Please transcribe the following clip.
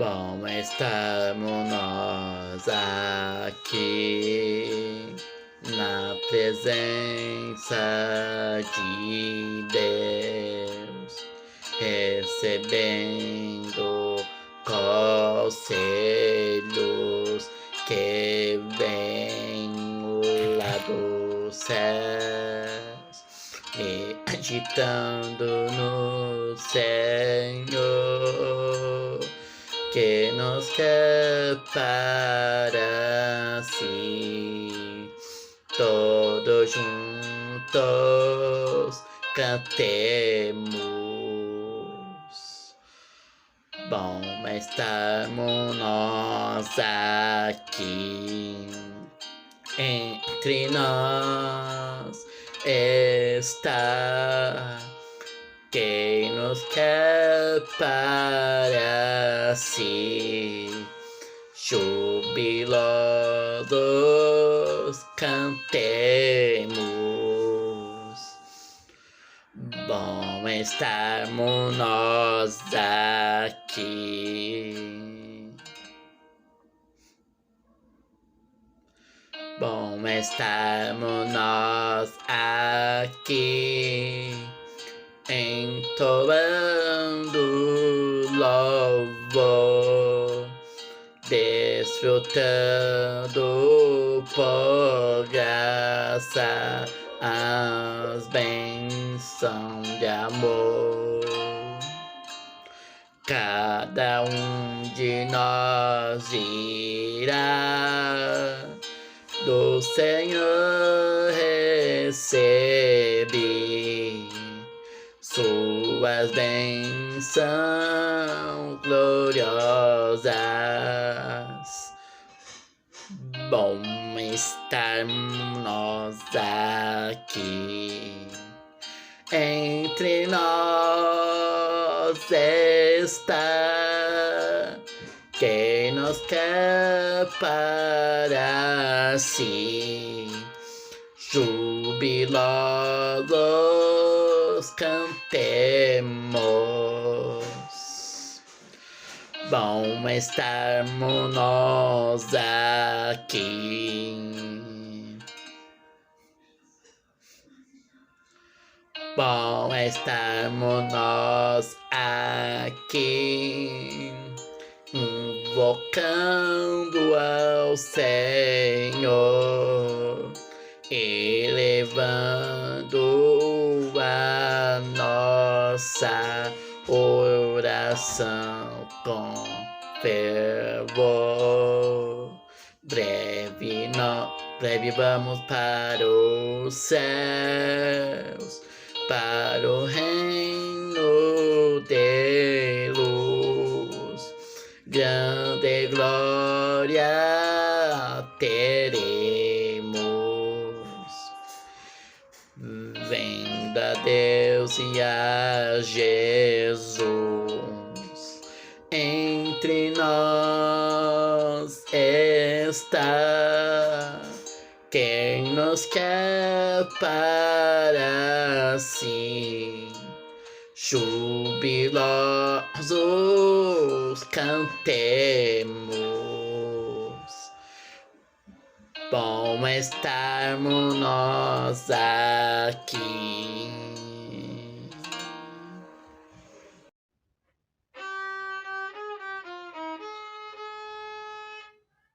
Bom, estamos nós aqui na presença de Deus, recebendo conselhos que vêm lá dos céus, meditando no Senhor, que nos quer para si. Todos juntos cantemos. Bom, estamos nós aqui, entre nós está quem nos quer para si. Jubilosos cantemos. Bom, estamos nós aqui. Bom, estamos nós aqui, entoando louvor, desfrutando por graça as bênçãos de amor. Cada de nós irá do Senhor receber suas bênçãos gloriosas. Bom, estarmos nós aqui, entre nós está quem nos quer para si. Jubilosos cantemos. Bom, estamos nós aqui. Bom, estamos nós aqui, invocando ao Senhor, elevando a nossa oração com fervor. Breve vamos para os céus, para o reino de luz. Grande glória teremos. Vendo a Deus e a Jesus, entre nós está quem nos quer para si. Jubilosos cantemos. Bom, estarmos nós aqui.